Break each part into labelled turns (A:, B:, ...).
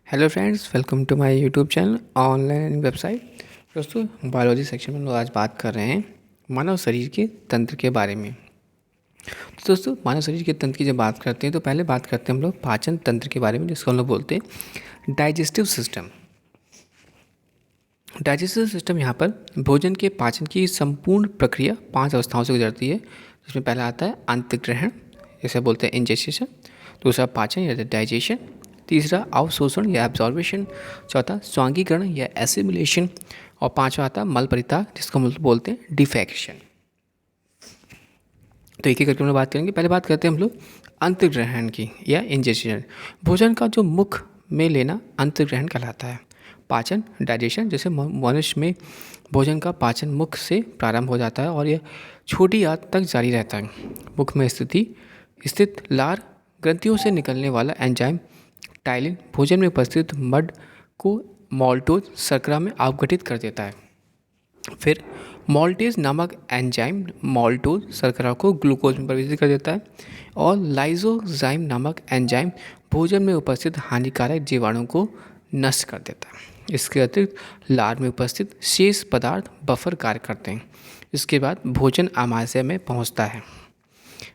A: Hello friends, welcome to my YouTube channel online website. दोस्तों, biology section में हम लोग आज बात कर रहे हैं मानव शरीर के तंत्र के बारे में। तो दोस्तों, मानव शरीर के तंत्र की जब बात करते हैं तो पहले बात करते हैं हम लोग पाचन तंत्र के बारे में, जिसको हम लोग बोलते हैं डाइजेस्टिव सिस्टम। डाइजेस्टिव सिस्टम यहाँ पर भोजन के पाचन की संपूर्ण प्रक्रिया 5 अवस्थाओं से गुजरती है, जिसमें पहला आता है आंतरिक ग्रहण, इसे बोलते हैं इंजेस्टेशन। दूसरा पाचन या डाइजेशन। तीसरा अवशोषण या एब्जॉर्बेशन। चौथा स्वांगीकरण या एसिमिलेशन। और पांचवा आता है मल परित्याग, जिसको हम बोलते हैं डिफेक्शन। तो एक एक करके हम लोग बात करेंगे। पहले बात करते हैं हम लोग आंतरिक ग्रहण की या इंजेस्शन। भोजन का जो मुख में लेना आंतरिक ग्रहण कहलाता है। पाचन डाइजेशन, जैसे मनुष्य में भोजन का पाचन मुख से प्रारंभ हो जाता है और यह छोटी आंत तक जारी रहता है। मुख में स्थित लार ग्रंथियों से निकलने वाला एंजाइम टाइलिन भोजन में उपस्थित मड को माल्टोज शर्करा में अपघटित कर देता है। फिर माल्टेज नामक एंजाइम माल्टोज शर्करा को ग्लूकोज में परिवर्तित कर देता है और लाइसोजाइम नामक एंजाइम भोजन में उपस्थित हानिकारक जीवाणु को नष्ट कर देता है। इसके अतिरिक्त लार में उपस्थित शेष पदार्थ बफर कार्य करते हैं। इसके बाद भोजन आमाशय में पहुंचता है।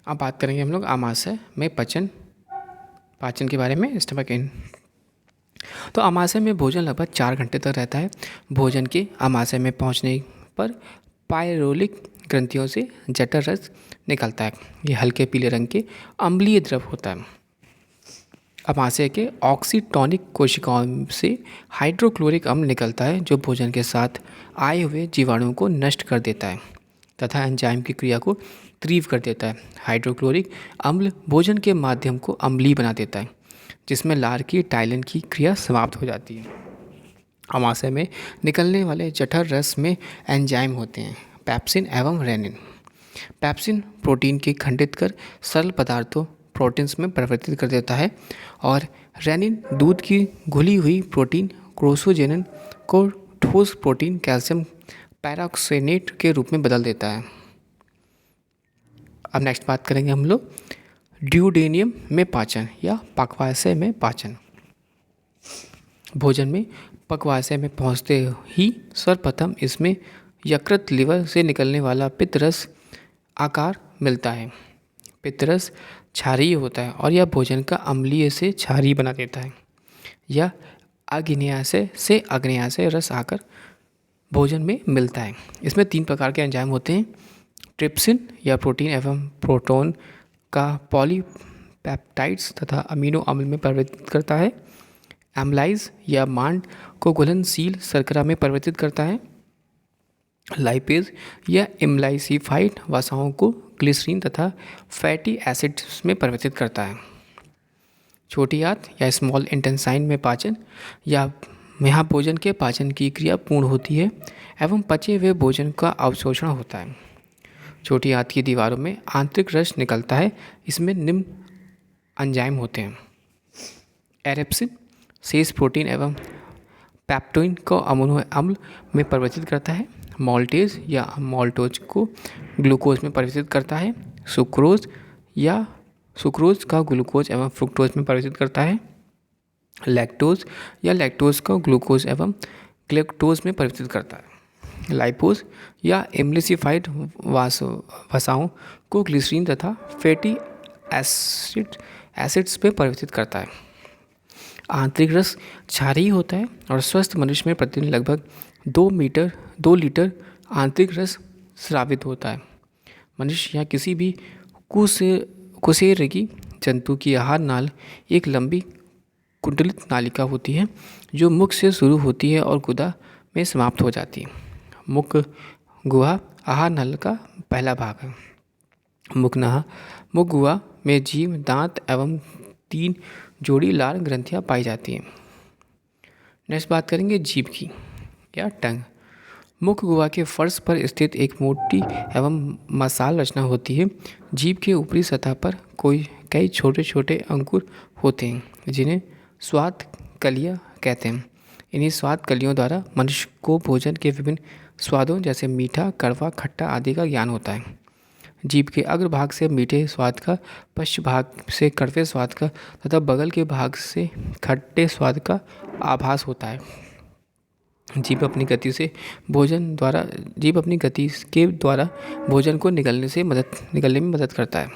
A: अब बात करेंगे हम लोग आमाशय में पाचन के बारे में, स्टमक इन। तो आमाशय में भोजन लगभग 4 घंटे तक रहता है। भोजन के आमाशय में पहुंचने पर पायरोलिक ग्रंथियों से जठर रस निकलता है। ये हल्के पीले रंग के अम्लीय द्रव होता है। आमाशय के ऑक्सीटॉनिक कोशिकाओं से हाइड्रोक्लोरिक अम्ल निकलता है, जो भोजन के साथ आए हुए जीवाणुओं को नष्ट कर देता है तथा एंजाइम की क्रिया को तीव्र कर देता है। हाइड्रोक्लोरिक अम्ल भोजन के माध्यम को अम्लीय बना देता है, जिसमें लार की टाइलिन की क्रिया समाप्त हो जाती है। आमाशय में निकलने वाले जठर रस में एंजाइम होते हैं पेप्सिन एवं रेनिन। पेप्सिन प्रोटीन के खंडित कर सरल पदार्थों प्रोटीन्स में परिवर्तित कर देता है और रेनिन दूध की घुली हुई प्रोटीन क्रोसोजेनिन को ठोस प्रोटीन कैल्शियम पैराक्सीनेट के रूप में बदल देता है। अब नेक्स्ट बात करेंगे हम लोग ड्यूडेनियम में पाचन या पक्वाशय में पाचन। भोजन में पक्वाशय में पहुंचते ही सर्वप्रथम इसमें यकृत लिवर से निकलने वाला पित्तरस आकार मिलता है। पित्तरस क्षारीय होता है और यह भोजन का अम्लीय से क्षारीय बना देता है। यह आग्नेयाशय से आग्नेयाशय रस आकर भोजन में मिलता है। इसमें 3 प्रकार के एंजाइम होते हैं। ट्रिप्सिन या प्रोटीन एवं प्रोटोन का पॉलीपेप्टाइड्स तथा अमीनो अम्ल में परिवर्तित करता है। एमलाइज या मांड को घुलनशील शर्करा में परिवर्तित करता है। लाइपेज या एम्लाइसिफाइड वसाओं को ग्लिसरीन तथा फैटी एसिड्स में परिवर्तित करता है। छोटी आंत या स्मॉल इंटेस्टाइन में पाचन या यहाँ भोजन के पाचन की क्रिया पूर्ण होती है एवं पचे हुए भोजन का अवशोषण होता है। छोटी आंत की दीवारों में आंतरिक रस निकलता है। इसमें निम्न एंजाइम होते हैं। एरेप्सिन शेष प्रोटीन एवं पेप्टोइन को अमीनो अम्ल में परिवर्तित करता है। माल्टेज या माल्टोज को ग्लूकोज में परिवर्तित करता है। सुक्रोज का ग्लूकोज एवं फ्रुक्टोज में परिवर्तित करता है। लैक्टोज का ग्लूकोज एवं ग्लूकोज में परिवर्तित करता है। लाइपोज या एम्लिसिफाइड वसाओं को ग्लिसरीन तथा फैटी एसिड्स में परिवर्तित करता है। आंतरिक रस क्षारीय होता है और स्वस्थ मनुष्य में प्रतिदिन लगभग 2 लीटर आंतरिक रस स्रावित होता है। मनुष्य या किसी भी कुसेरगी जंतु की आहार नाल एक लंबी कुंडलित नालिका होती है, जो मुख से शुरू होती है और गुदा में समाप्त हो जाती है। मुख गुहा आहार नल का पहला भाग है। मुख गुहा में जीभ, दांत एवं 3 जोड़ी लार ग्रंथियां पाई जाती हैं। नेक्स्ट बात करेंगे जीभ की या टंग। मुख गुहा के फर्श पर स्थित एक मोटी एवं मसाल रचना होती है। जीभ के ऊपरी सतह पर कई छोटे छोटे अंकुर होते हैं, जिन्हें स्वाद कलियाँ कहते हैं। इन्हीं स्वाद कलियों द्वारा मनुष्य को भोजन के विभिन्न स्वादों जैसे मीठा, कड़वा, खट्टा आदि का ज्ञान होता है। जीभ के अग्रभाग से मीठे स्वाद का, पश्च भाग से कड़वे स्वाद का तथा बगल के भाग से खट्टे स्वाद का आभास होता है। जीभ अपनी गति से भोजन द्वारा जीभ अपनी गति के द्वारा भोजन को निगलने में मदद करता है।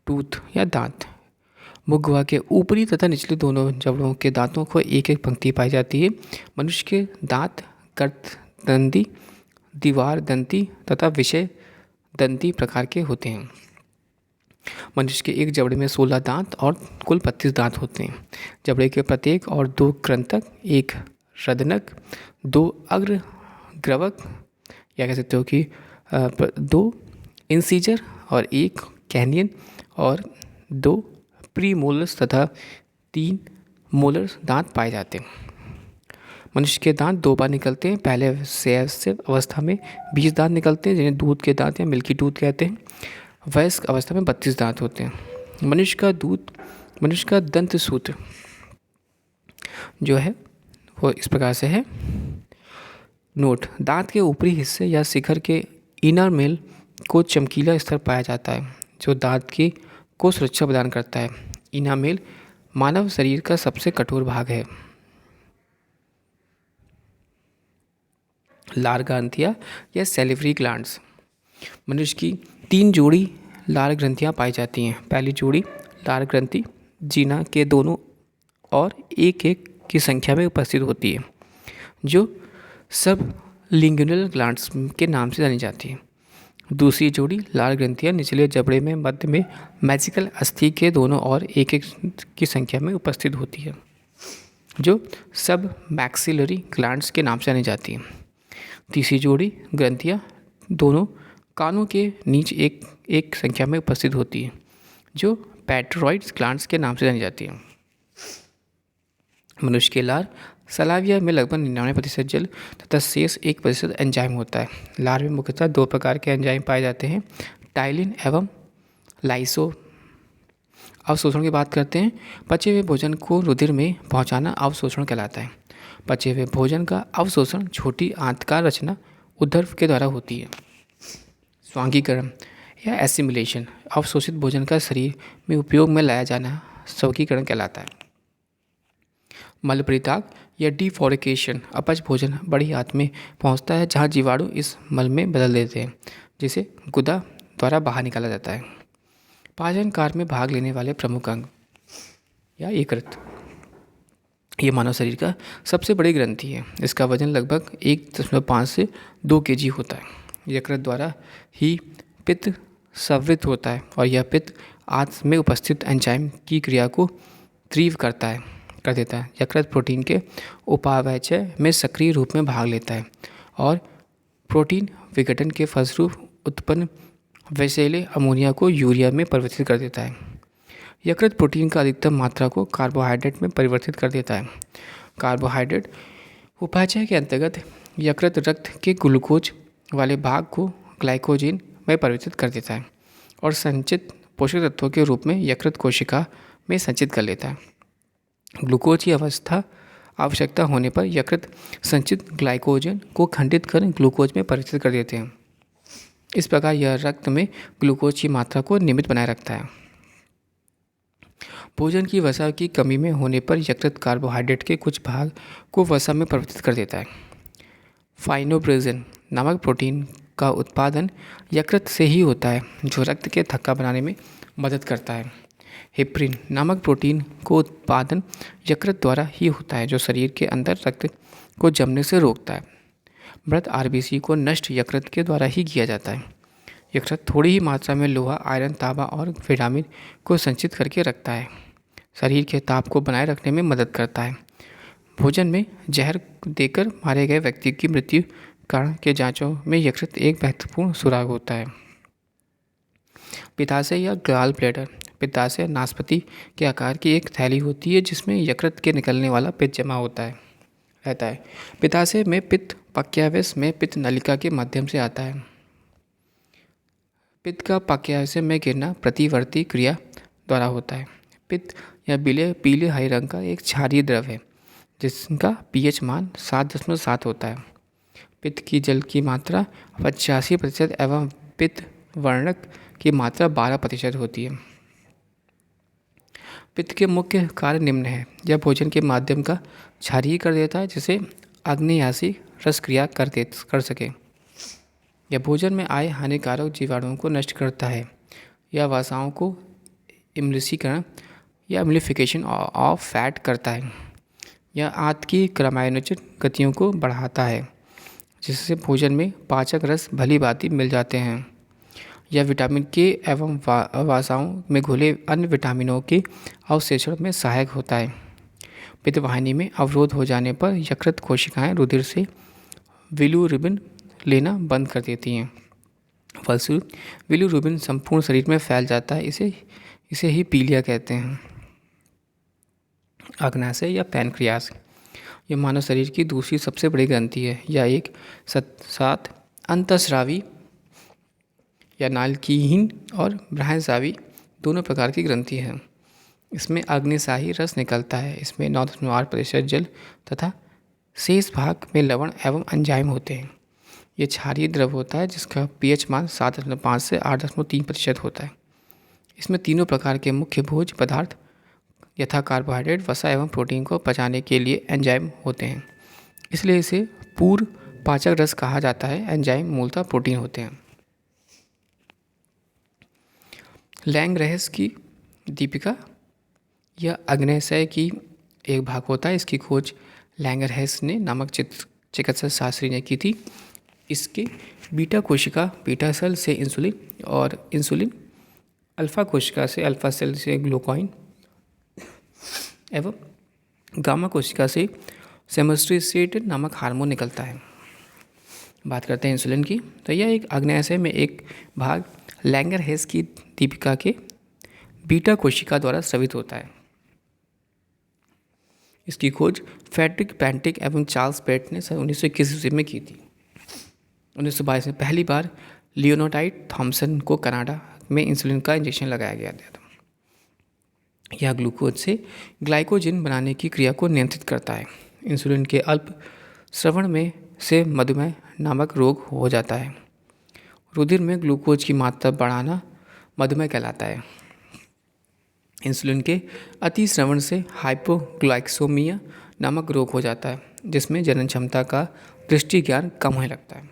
A: टूथ या दांत। मुखगुहा के ऊपरी तथा निचले दोनों जबड़ों के दांतों को एक एक पंक्ति पाई जाती है। मनुष्य के दांत कर्कदंती, दीवार दंती तथा विषय दंती प्रकार के होते हैं। मनुष्य के एक जबड़े में 16 दांत और कुल 32 दांत होते हैं। जबड़े के प्रत्येक और 2 कृंतक, 1 रदनक, 2 अग्रग्रवक या कह सकते हो कि 2 इंसीजर और 1 कैनियन और 2 प्रीमोलर्स तथा 3 मोलर्स दांत पाए जाते हैं। मनुष्य के दांत 2 बार निकलते हैं। पहले शैशव अवस्था में 20 दांत निकलते हैं, जिन्हें दूध के दांत या मिल्की टूथ कहते हैं। वयस्क अवस्था में 32 दांत होते हैं। मनुष्य का दंत सूत्र जो है वो इस प्रकार से है। नोट: दांत के ऊपरी हिस्से या शिखर के इनरमेल को चमकीला स्तर पाया जाता है, जो दांत को सुरक्षा प्रदान करता है। इनामेल मानव शरीर का सबसे कठोर भाग है। लार ग्रंथियाँ या सैलिवरी ग्लैंड्स। मनुष्य की 3 जोड़ी लार ग्रंथियाँ पाई जाती हैं। पहली जोड़ी लार ग्रंथि जीना के दोनों और एक की संख्या में उपस्थित होती है, जो सब लिंगुनल ग्लैंड्स के नाम से जानी जाती है। दूसरी जोड़ी लार ग्रंथियाँ निचले जबड़े में मध्य में मैजिकल अस्थि के दोनों और एक की संख्या में उपस्थित होती है, जो सब मैक्सिलरी ग्लैंड्स के नाम से जानी जाती हैं। तीसरी जोड़ी ग्रंथियाँ दोनों कानों के नीचे एक संख्या में उपस्थित होती है, जो पैट्रॉइड्स ग्लैंड्स के नाम से जानी जाती है। मनुष्य के लार सलाविया में लगभग 99% जल तथा शेष 1% एंजाइम होता है। लार में मुख्यतः 2 प्रकार के एंजाइम पाए जाते हैं, टाइलिन एवं लाइसो। अवशोषण की बात करते हैं। पचे हुए भोजन को रुधिर में पहुंचाना अवशोषण कहलाता है। पचे हुए भोजन का अवशोषण छोटी आंतकार रचना उदर के द्वारा होती है। स्वांगीकरण या एसिमिलेशन: अवशोषित भोजन का शरीर में उपयोग में लाया जाना स्वांगीकरण कहलाता है। मल परित्याग या डिफोरिकेशन: अपच भोजन बड़ी आंत में पहुंचता है, जहां जीवाणु इस मल में बदल देते हैं, जिसे गुदा द्वारा बाहर निकाला जाता है। पाचन कार्य में भाग लेने वाले प्रमुख अंग या यकृत। ये मानव शरीर का सबसे बड़ी ग्रंथि है। इसका वजन लगभग 1.5 से 2 kg होता है। यकृत द्वारा ही पित्त स्रावित होता है और यह पित्त आंत में उपस्थित एंजाइम की क्रिया को तीव्र कर देता है। यकृत प्रोटीन के उपापचय में सक्रिय रूप में भाग लेता है और प्रोटीन विघटन के फलस्वरूप उत्पन्न विषैले अमोनिया को यूरिया में परिवर्तित कर देता है। यकृत प्रोटीन का अधिकतम मात्रा को कार्बोहाइड्रेट में परिवर्तित कर देता है। कार्बोहाइड्रेट उपापचय के अंतर्गत यकृत रक्त के ग्लूकोज वाले भाग को ग्लाइकोजन में परिवर्तित कर देता है और संचित पोषक तत्वों के रूप में यकृत कोशिका में संचित कर लेता है। ग्लूकोज की आवश्यकता होने पर यकृत संचित ग्लाइकोजन को खंडित कर ग्लूकोज में परिवर्तित कर देते हैं। इस प्रकार यह रक्त में ग्लूकोज की मात्रा को नियमित बनाए रखता है। भोजन की वसा की कमी में होने पर यकृत कार्बोहाइड्रेट के कुछ भाग को वसा में परिवर्तित कर देता है। फाइब्रोनेक्टिन नामक प्रोटीन का उत्पादन यकृत से ही होता है, जो रक्त के थक्का बनाने में मदद करता है। हेपरिन नामक प्रोटीन को उत्पादन यकृत द्वारा ही होता है, जो शरीर के अंदर रक्त को जमने से रोकता है। मृत आरबीसी को नष्ट यकृत के द्वारा ही किया जाता है। यकृत थोड़ी ही मात्रा में लोहा, आयरन, तांबा और विटामिन को संचित करके रखता है। शरीर के ताप को बनाए रखने में मदद करता है। भोजन में जहर देकर मारे गए व्यक्ति की मृत्यु कारण के जांचों में यकृत एक महत्वपूर्ण सुराग होता है। पित्ताशय या गॉल ब्लैडर। पित्ताशय नाशपाती के आकार की एक थैली होती है, जिसमें यकृत के निकलने वाला पित्त जमा रहता है। पित्ताशय में पित्त पक्यावश में पित्त नलिका के माध्यम से आता है। पित्त का पक्याशय में गिरना प्रतिवर्ती क्रिया द्वारा होता है। पित्त या पीले हरे रंग का एक क्षारीय द्रव है, जिसका pH मान 7.7 होता है। पित्त की जल की मात्रा 85% एवं पित्त वर्णक की मात्रा 12% होती है। पित्त के मुख्य कार्य निम्न है। यह भोजन के माध्यम का क्षारीय कर देता है जिसे आग्नेयासी रस क्रिया कर सके। यह भोजन में आए हानिकारक जीवाणुओं को नष्ट करता है। यह वसाओं को इम्लिसीकरण या इम्लिफिकेशन ऑफ फैट करता है। यह आंत की क्रमानुचित गतियों को बढ़ाता है जिससे भोजन में पाचक रस भली भांति मिल जाते हैं। यह विटामिन के एवं वसाओं में घुले अन्य विटामिनों के अवशोषण में सहायक होता है। पित्तवाहिनी में अवरोध हो जाने पर यकृत कोशिकाएं रुधिर से बिलिरुबिन लेना बंद कर देती हैं। फलस्वरूप बिलिरुबिन संपूर्ण शरीर में फैल जाता है। इसे ही पीलिया कहते हैं। अग्नाशय या पैनक्रियास, यह मानव शरीर की दूसरी सबसे बड़ी ग्रंथि है। यह एक सात अंतःस्रावी या नालकीहीन और बाह्यस्रावी दोनों प्रकार की ग्रंथि है। इसमें अग्निशाही रस निकलता है। इसमें 9.8% जल तथा शेष भाग में लवण एवं एंजाइम होते हैं। ये क्षारीय द्रव होता है जिसका पीएच मान 7.5 से 8.3% होता है। इसमें तीनों प्रकार के मुख्य भोज्य पदार्थ यथा कार्बोहाइड्रेट, वसा एवं प्रोटीन को पचाने के लिए एंजाइम होते हैं। इसलिए इसे पूर्व पाचक रस कहा जाता है। एंजाइम मूलतः प्रोटीन होते हैं। लैंगरहस की दीपिका, यह अग्न्याशय की एक भाग होता है। इसकी खोज लैंगरहस ने नामक चिकित्सा शास्त्री ने की थी। इसके बीटा कोशिका बीटा सेल से इंसुलिन और इंसुलिन अल्फा कोशिका से अल्फा सेल से ग्लूकाइन एवं गामा कोशिका से सेमोस्ट्रेसेटिन नामक हार्मोन निकलता है। बात करते हैं इंसुलिन की, तो यह एक अग्न्याशय में एक भाग लैंगरहस की दीपिका के बीटा कोशिका द्वारा स्रावित होता है। इसकी खोज फ्रेडरिक बैंटिक एवं चार्ल्स बेट ने 1921 ईस्वी में की थी। 1922 में पहली बार लियोनार्ड थॉमसन को कनाडा में इंसुलिन का इंजेक्शन लगाया गया था। यह ग्लूकोज से ग्लाइकोजन बनाने की क्रिया को नियंत्रित करता है। इंसुलिन के अल्प स्रवण में से मधुमेह नामक रोग हो जाता है। रुधिर में ग्लूकोज की मात्रा बढ़ाना मधुमेह कहलाता है। इंसुलिन के अति स्रवण से हाइपोग्लाइक्सेमिया नामक रोग हो जाता है जिसमें जनन क्षमता का दृष्टि ज्ञान कम होने लगता है।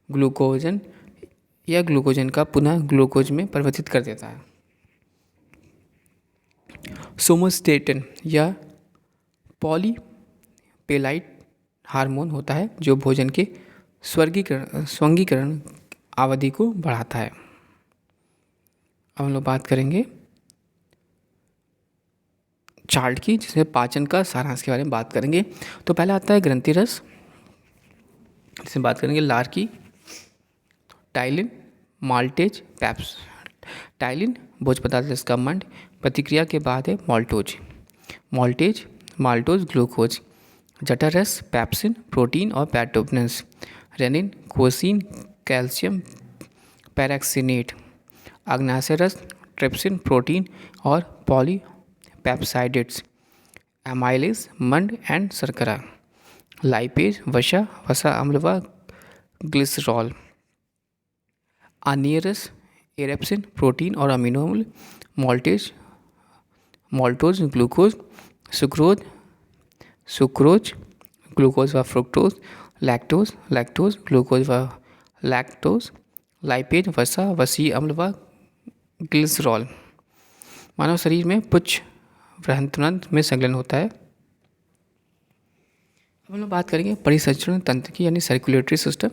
A: ग्लूकोजन का पुनः ग्लूकोज में परिवर्तित कर देता है। सोमोस्टेटिन या पॉलीपेलाइट हार्मोन होता है जो भोजन के स्वंगीकरण अवधि को बढ़ाता है। अब हम लोग बात करेंगे चार्ट की, जिसमें पाचन का सारांश के बारे में बात करेंगे। तो पहला आता है ग्रंथि रस, इसमें बात करेंगे लार की। Ptyalin, maltase, paps. टाइलिन भोज्य पदार्थ जिसका मंड, प्रतिक्रिया के बाद है माल्टोज। Maltase, maltose glucose. जठर रस, पैप्सिन प्रोटीन और पैटोबनेंस। Rennin, casein, calcium paracaseinate. अग्नाशय रस, ट्रिप्सिन प्रोटीन और पॉलीपेप्साइडेट्स। एमाइलेज, मंड एंड शर्करा। लाइपेज, वसा अम्ल व ग्लिसरॉल। आनियरस, एरेप्सिन प्रोटीन और अमीनो अम्ल। Maltose glucose. सुक्रोज ग्लूकोज व फ्रुक्टोज। लैक्टोज ग्लूकोज व लैक्टोज। लाइपेज, वसा, वसीय अम्ल व ग्लिसरॉल। मानव शरीर में पुच्छ वृहन्ततंत्र में संलग्न होता है। अब हम लोग बात करेंगे परिसंचरण तंत्र की, यानी सर्कुलेटरी सिस्टम।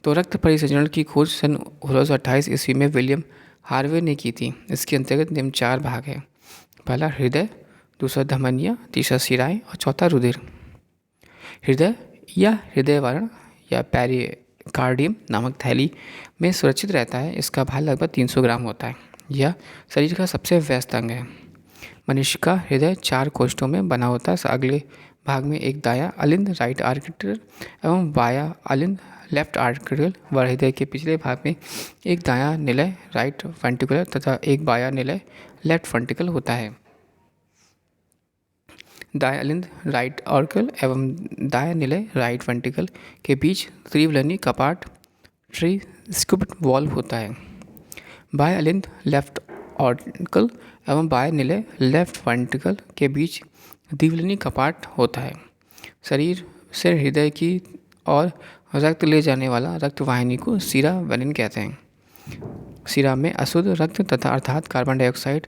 A: तो रक्त परिसंचरण की खोज सन 1928 ईस्वी में विलियम हार्वे ने की थी। इसके अंतर्गत निम्न 4 भाग हैं। पहला हृदय, दूसरा धमनियाँ, तीसरा शिराएँ और चौथा रुधिर। हृदय या हृदयवरण या पेरिकार्डियम नामक थैली में सुरक्षित रहता है। इसका भार लगभग 300 ग्राम होता है। यह शरीर का सबसे व्यस्त अंग है। मनुष्य का हृदय 4 कोष्ठों में बना होता है। अगले भाग में एक दायां अलिंद राइट आर्टिकल एवं बायां अलिंद लेफ्ट आर्टिकल व हृदय के पिछले भाग में एक दायां निलय राइट वेंट्रिकुलर तथा एक बायां निलय लेफ्ट वेंट्रिकल होता है। दायां अलिंद राइट ऑर्कल एवं दायां निलय राइट वेंट्रिकल के बीच त्रिवलनी कपाट ट्री स्कूप्ड वॉल्व होता है। बाह्य अलिंद लेफ्ट ऑर्टिकल एवं बाह्य निलय लेफ्ट वेंट्रिकल के बीच द्विलिंगी कपाट होता है। शरीर से हृदय की ओर रक्त ले जाने वाला रक्त वाहिनी को सिरा वेनिन कहते हैं। सिरा में अशुद्ध रक्त तथा अर्थात कार्बन डाइऑक्साइड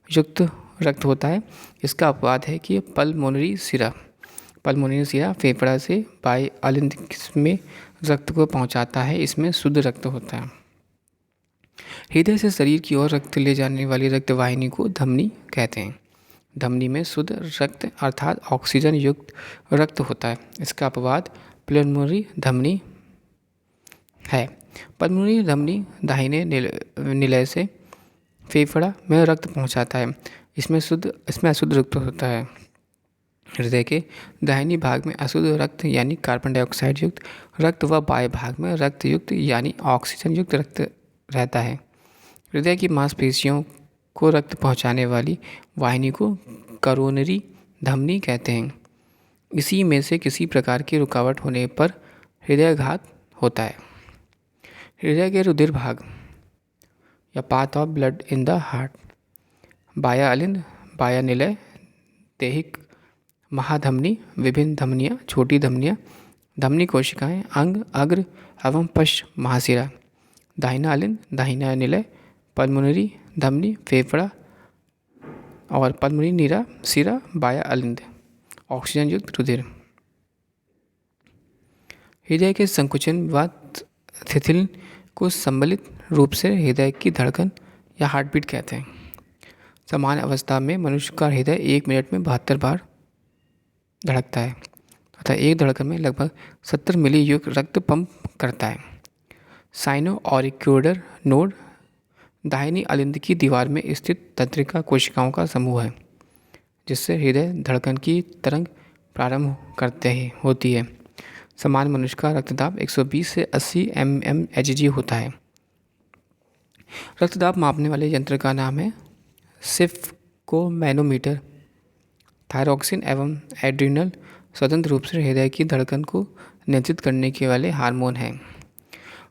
A: युक्त रक्त होता है। इसका अपवाद है कि पल्मोनरी सिरा फेफड़ा से बाह्य अलिंद में रक्त को पहुंचाता है। इसमें शुद्ध रक्त होता है। हृदय से शरीर की ओर रक्त ले जाने वाली रक्त वाहिनी को धमनी कहते हैं। धमनी में शुद्ध रक्त अर्थात ऑक्सीजन युक्त रक्त होता है। इसका अपवाद पल्मोनरी धमनी है। पल्मोनरी धमनी दाहिने निलय से फेफड़ा में रक्त पहुंचाता है। इसमें अशुद्ध रक्त होता है। हृदय के दाहिनी भाग में अशुद्ध रक्त यानी कार्बन डाइऑक्साइड युक्त रक्त व बाएं भाग में रक्त युक्त यानी ऑक्सीजन युक्त रक्त रहता है। हृदय की मांसपेशियों को रक्त पहुंचाने वाली वाहिनी को करोनरी धमनी कहते हैं। इसी में से किसी प्रकार की रुकावट होने पर हृदयाघात होता है। हृदय के रुधिर भाग या path of blood in the heart. बाह्य अलिंद, बाह्य निलय, देहिक महाधमनी, विभिन्न धमनियाँ, छोटी धमनियाँ, धमनी कोशिकाएं, अंग, अग्र एवं पश्च महाशिरा। दाहिना अलिंद, दाहिना निलय, पल्मोनरी धमनी, फेफड़ा और पल्मोनरी नीरा सिरा, बाह्य अलिंद, ऑक्सीजन युक्त रुधिर। हृदय के संकुचन व शिथिलन को सम्मिलित रूप से हृदय की धड़कन या हार्ट बीट कहते हैं। सामान्य अवस्था में मनुष्य का हृदय 1 मिनट में 72 बार धड़कता है तथा एक धड़कन में लगभग 70 मिली युक्त रक्त पंप करता है। साइनो ऑरिक्यूलर नोड दाहिनी अलिंद की दीवार में स्थित तंत्रिका कोशिकाओं का समूह है, जिससे हृदय धड़कन की तरंग प्रारंभ होती है। सामान्य मनुष्य का रक्तदाब 120 से 80 mmHg होता है। रक्तदाब मापने वाले यंत्र का नाम है सिफ्कोमैनोमीटर। थायरॉक्सिन एवं एड्रिनल स्वतंत्र रूप से हृदय की धड़कन को नियंत्रित करने के वाले हार्मोन हैं।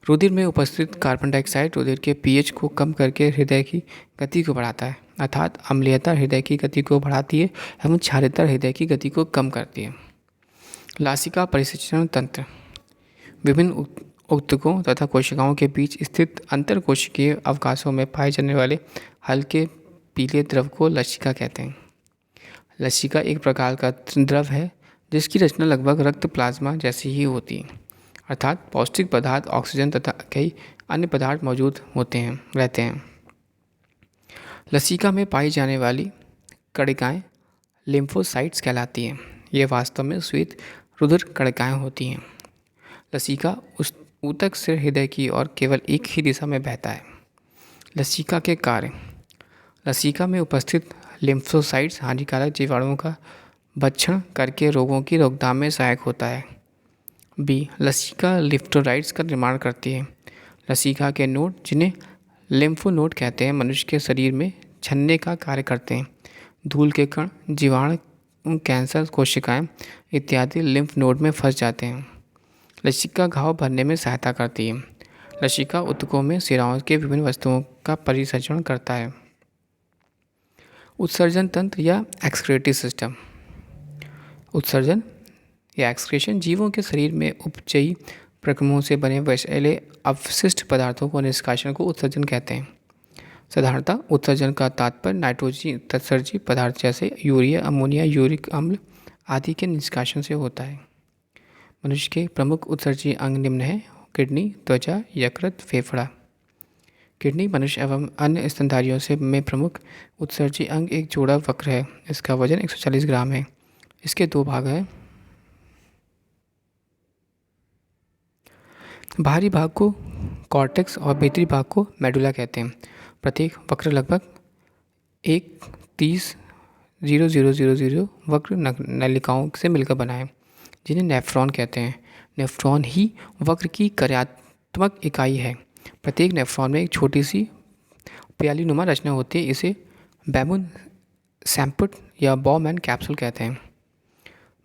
A: रुधिर में उपस्थित कार्बन डाइऑक्साइड रुधिर के pH को कम करके हृदय की गति को बढ़ाता है, अर्थात अम्लीयता हृदय की गति को बढ़ाती है एवं क्षारीयता हृदय की गति को कम करती है। लासिका परिसंचरण तंत्र विभिन्न ऊतकों तथा कोशिकाओं के बीच स्थित अंतर कोशिकीय अवकाशों में पाए जाने वाले हल्के पीले द्रव को लसिका कहते हैं। लसिका एक प्रकार का द्रव है जिसकी रचना लगभग रक्त प्लाज्मा जैसी ही होती है, अर्थात पौष्टिक पदार्थ, ऑक्सीजन तथा कई अन्य पदार्थ मौजूद रहते हैं। लसिका में पाई जाने वाली कणिकाएं लिम्फोसाइट्स कहलाती हैं। ये वास्तव में श्वेत रुधिर कणिकाएं होती हैं। लसिका उस ऊतक से हृदय की ओर केवल एक ही दिशा में बहता है। लसिका के कार्य। लसिका में उपस्थित लिम्फोसाइट्स हानिकारक जीवाणुओं का भक्षण करके रोगों की रोकथाम में सहायक होता है। बी, लसिका लिम्फोसाइट्स का निर्माण करती है। लसिका के नोड, जिन्हें लिम्फोनोड कहते हैं, मनुष्य के शरीर में छन्ने का कार्य करते हैं। धूल के कण, जीवाणु, कैंसर कोशिकाएं इत्यादि लिम्फ नोड में फंस जाते हैं। लसिका घाव भरने में सहायता करती है। लसिका ऊतकों में सिराओं के विभिन्न वस्तुओं का परिसंचरण करता है। उत्सर्जन तंत्र या एक्सक्रीटरी सिस्टम। उत्सर्जन या एक्सक्रीशन जीवों के शरीर में उपचयी प्रक्रमों से बने विषैले अवशिष्ट पदार्थों को निष्कासन को उत्सर्जन कहते हैं। साधारणतः उत्सर्जन का तात्पर्य नाइट्रोजन तत्सर्जी पदार्थ जैसे यूरिया, अमोनिया, यूरिक अम्ल आदि के निष्कासन से होता है। मनुष्य के प्रमुख उत्सर्जी अंग निम्न हैं: किडनी, त्वचा, यकृत, फेफड़ा। किडनी मनुष्य एवं अन्य स्तनधारियों से में प्रमुख उत्सर्जी अंग एक जोड़ा वक्र है। इसका वजन 140 ग्राम है। इसके 2 भाग हैं। बाहरी भाग को कॉर्टेक्स और भीतरी भाग को मेडुला कहते हैं। प्रत्येक वक्र लगभग 1:30,00,00 वक्र नलिकाओं से मिलकर बना है, जिन्हें नेफ्रॉन कहते हैं। नेफ्रॉन ही वक्र की कार्यात्मक इकाई है। प्रत्येक नेफ्रॉन में एक छोटी सी प्यालीनुमा रचना होती है। इसे बैमन सैम्पुट या बॉमैन कैप्सूल कहते हैं।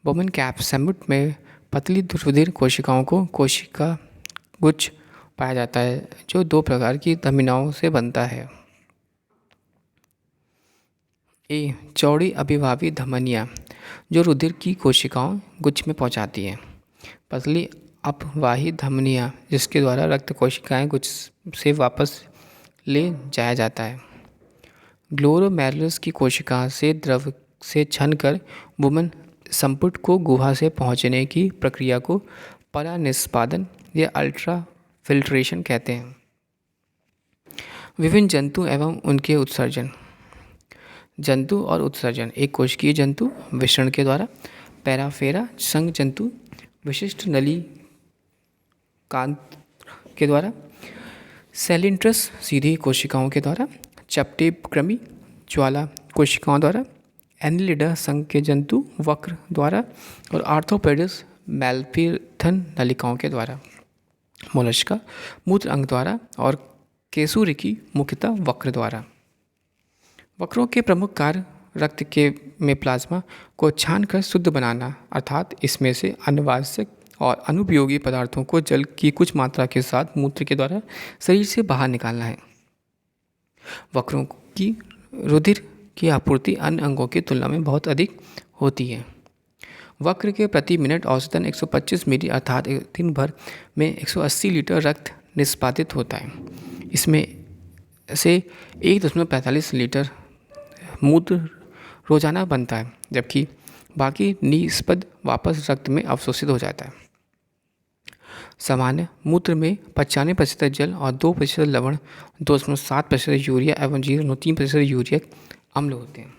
A: बॉमैन सैम्पुट में पतली रुधिर कोशिकाओं को कोशिका गुच्छ पाया जाता है जो दो प्रकार की धमनियों से बनता है। ए, चौड़ी अभिभावी धमनियाँ जो रुधिर की कोशिकाओं गुच्छ में पहुंचाती हैं। पतली अपवाही धमनियाँ जिसके द्वारा रक्त कोशिकाएं गुच्छ से वापस ले जाया जाता है। ग्लोमेरुलस की कोशिका से द्रव से छनकर वुमन संपुट को गुहा से पहुंचने की प्रक्रिया को परानिष्पादन या अल्ट्रा फिल्ट्रेशन कहते हैं। विभिन्न जंतु एवं उनके उत्सर्जन। जंतु और उत्सर्जन। एक कोशिकीय जंतु विषण के द्वारा, पैराफेरा संघ जंतु विशिष्ट नली कांत के द्वारा, सेलिंट्रस सीधी कोशिकाओं के द्वारा, चपटे कृमि ज्वाला कोशिकाओं द्वारा, एनिलिडा संघ के जंतु वक्र द्वारा और आर्थ्रोपोड्स मैल्फिथन नलिकाओं के द्वारा। मोलस्का मूत्र अंग द्वारा और केसुरिकी मुख्यतः वक्र द्वारा। वक्रों के प्रमुख कार्य रक्त के में प्लाज्मा को छानकर शुद्ध बनाना अर्थात इसमें से अनावश्यक और अनुपयोगी पदार्थों को जल की कुछ मात्रा के साथ मूत्र के द्वारा शरीर से बाहर निकालना है। वक्रों की रुधिर की आपूर्ति अन्य अंगों की तुलना में बहुत अधिक होती है। वक्र के प्रति मिनट औसतन 125 मिली अर्थात दिन भर में 180 लीटर रक्त निष्पादित होता है। इसमें से 1.45 लीटर मूत्र रोजाना बनता है जबकि बाकी निष्पद वापस रक्त में अवशोषित हो जाता है। सामान्य मूत्र में 95% जल और 2% लवण, 2.7% यूरिया एवं 0.3% यूरिक अम्ल होते हैं।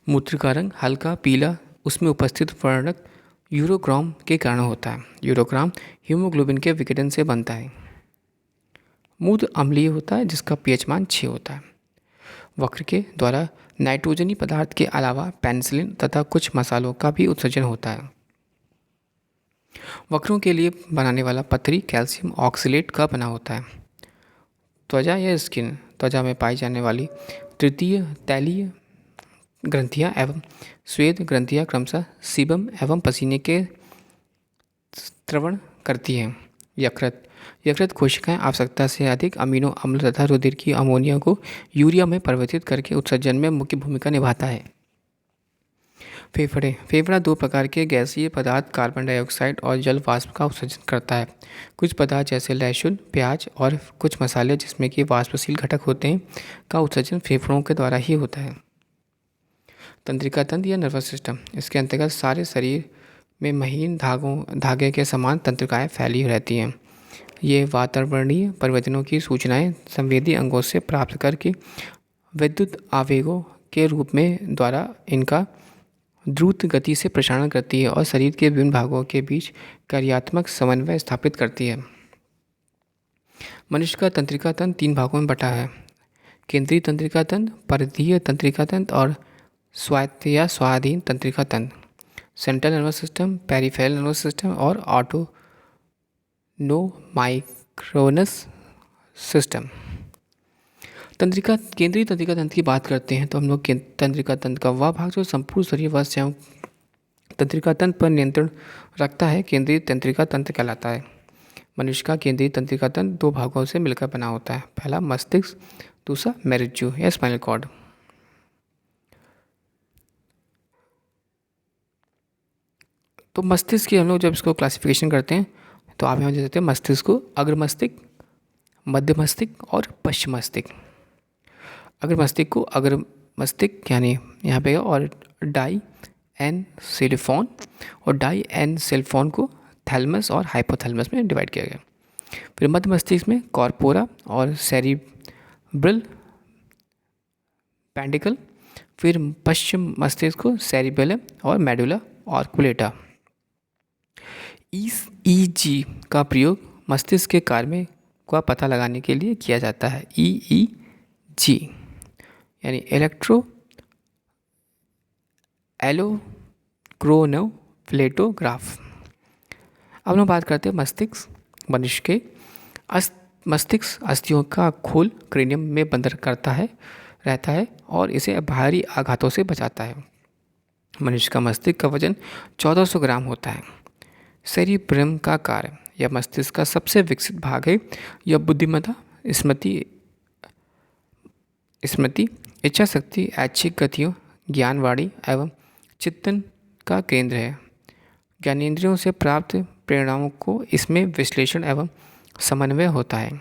A: मूत्र का रंग हल्का पीला उसमें उपस्थित वर्णक यूरोक्रॉम के कारण होता है। यूरोक्रॉम हीमोग्लोबिन के विघटन से बनता है। मूत्र अम्लीय होता है जिसका पीएच मान 6 होता है। वक्र के द्वारा नाइट्रोजनी पदार्थ के अलावा पेनिसिलिन तथा कुछ मसालों का भी उत्सर्जन होता है। वक्रों के लिए बनाने वाला पथरी कैल्शियम ऑक्सलेट का बना होता है। त्वचा या स्किन। त्वचा में पाई जाने वाली तृतीय तैलीय ग्रंथियां एवं श्वेत ग्रंथियां क्रमशः सीबम एवं पसीने के स्रवण करती हैं। यकृत। यकृत कोशिकाएं आवश्यकता से अधिक अमीनो अम्ल तथा रुधिर की अमोनिया को यूरिया में परिवर्तित करके उत्सर्जन में मुख्य भूमिका निभाता है। फेफड़े। फेफड़ा दो प्रकार के गैसीय पदार्थ कार्बन डाइऑक्साइड और जल वाष्प का उत्सर्जन करता है। कुछ पदार्थ जैसे लहसुन, प्याज और कुछ मसाले जिसमें कि वाष्पशील घटक होते हैं का उत्सर्जन फेफड़ों के द्वारा ही होता है। तंत्रिका तंत्र या नर्वस सिस्टम। इसके अंतर्गत सारे शरीर में महीन धागे के समान तंत्रिकाएं फैली रहती हैं। ये वातावरणीय परिवर्तनों की सूचनाएं संवेदी अंगों से प्राप्त करके विद्युत आवेगों के रूप में द्वारा इनका द्रुत गति से प्रसारण करती है और शरीर के विभिन्न भागों के बीच कार्यात्मक समन्वय स्थापित करती है। मनुष्य का तंत्रिका तंत्र 3 भागों में बटा है। केंद्रीय तंत्रिका तंत्र, परिधीय तंत्रिका तंत्र और स्वायत्त या स्वाधीन तंत्रिका तंत्र। Central nervous system, peripheral nervous system और ऑटोनोमाइक्रोनस सिस्टम। केंद्रीय तंत्रिका तंत्र की बात करते हैं तो हम लोग तंत्रिका तंत्र का वह भाग जो संपूर्ण शरीर वस्याओं तंत्रिका तंत्र पर नियंत्रण रखता है केंद्रीय तंत्रिका तंत्र कहलाता है। मनुष्य का केंद्रीय तंत्रिका तंत्र 2 भागों से मिलकर बना होता है। पहला मस्तिष्क, दूसरा मेरुज्जू या स्पाइनल कॉर्ड। तो मस्तिष्क की हम लोग जब इसको क्लासिफिकेशन करते हैं तो आप यहाँ देख सकते हैं मस्तिष्क को अग्र मस्तिष्क, मध्य मस्तिष्क और पश्चिम मस्तिष्क। अग्र मस्तिष्क को अग्र मस्तिष्क यानी यहाँ पे और डाई एन सेलिफोन और डाई एन सेलिफोन को थैलमस और हाइपोथैलेमस में डिवाइड किया गया। फिर मध्य मस्तिष्क में कॉर्पोरा और सेरिब्रल पेंडिकल। फिर पश्चिम मस्तिष्क को सेरिबेलम और मेडुला ऑर्कुलेटा। ईईजी का प्रयोग मस्तिष्क के कार्य में का पता लगाने के लिए किया जाता है। ईईजी यानी एलोक्रोनोफ्लेटोग्राफ। अब हम बात करते हैं मस्तिष्क। मनुष्य के मस्तिष्क अस्थियों का खोल क्रेनियम में बंद रहता है और इसे बाहरी आघातों से बचाता है। मनुष्य का मस्तिष्क का वजन 1400 ग्राम होता है। सेरिब्रम का कार्य। यह मस्तिष्क का सबसे विकसित भाग है। यह बुद्धिमत्ता, स्मृति स्मृति इच्छा शक्ति, ऐच्छिक गतियों, ज्ञानवाणी एवं चिंतन का केंद्र है। ज्ञानेंद्रियों से प्राप्त प्रेरणाओं को इसमें विश्लेषण एवं समन्वय होता है।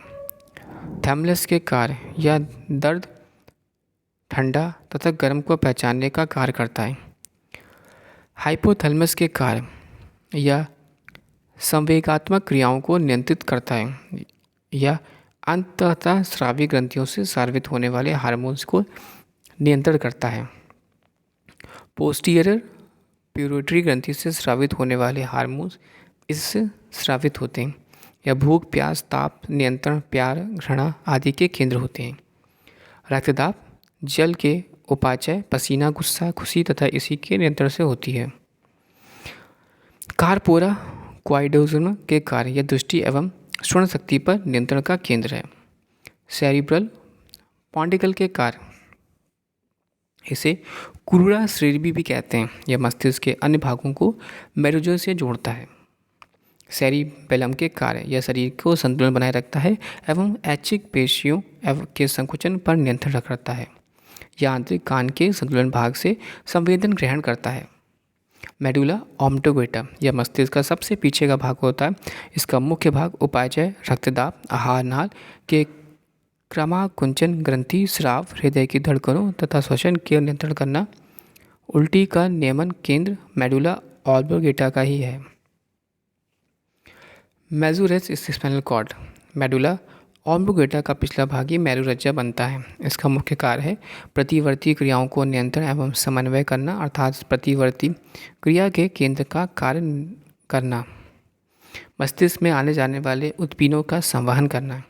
A: थैमलस के कार्य या दर्द, ठंडा तथा गर्म को पहचानने का कार्य करता है। हाइपोथैलेमस के कार्य या संवेगात्मक क्रियाओं को नियंत्रित करता है या अंततः स्रावी ग्रंथियों से स्रावित होने वाले हार्मोन्स को नियंत्रण करता है। पोस्टीरियर प्यूरिटरी ग्रंथि से स्रावित होने वाले हार्मोन्स इससे स्रावित होते हैं। यह भूख, प्यास, ताप नियंत्रण, प्यार, घृणा आदि के केंद्र होते हैं। रक्तदाब जल के उपाचय, पसीना, गुस्सा, खुशी तथा इसी के नियंत्रण से होती है। कार्पोरा क्वाइडोजम के कार्य यह दृष्टि एवं श्रवण शक्ति पर नियंत्रण का केंद्र है। सेरिब्रल पॉन्टिकल के कार्य इसे कुरुड़ा श्रेणी भी कहते हैं। यह मस्तिष्क के अन्य भागों को मेरुजों से जोड़ता है। सेरिबेलम के कार्य यह शरीर को संतुलन बनाए रखता है एवं ऐच्छिक पेशियों के संकुचन पर नियंत्रण रखता है। यह आंतरिक कान के संतुलन भाग से संवेदन ग्रहण करता है। मेडुला ऑब्लिंगेटा यह मस्तिष्क का सबसे पीछे का भाग होता है। इसका मुख्य भाग उपाचय, रक्तदाब, आहार नाल के क्रमाकुंचन, ग्रंथि, स्राव, हृदय की धड़कनों तथा श्वसन के नियंत्रण करना, उल्टी का नियमन केंद्र मेडुला ऑब्लिंगेटा का ही है। मेसोरेस स्पाइनल कॉर्ड मेडुला ऑब्लिंगेटा का पिछला भाग ही मेरुरज्जा बनता है। इसका मुख्य कार्य है प्रतिवर्ती क्रियाओं को नियंत्रण एवं समन्वय करना, अर्थात प्रतिवर्ती क्रिया के केंद्र का कार्य करना, मस्तिष्क में आने जाने वाले उत्पीड़नों का संवहन करना।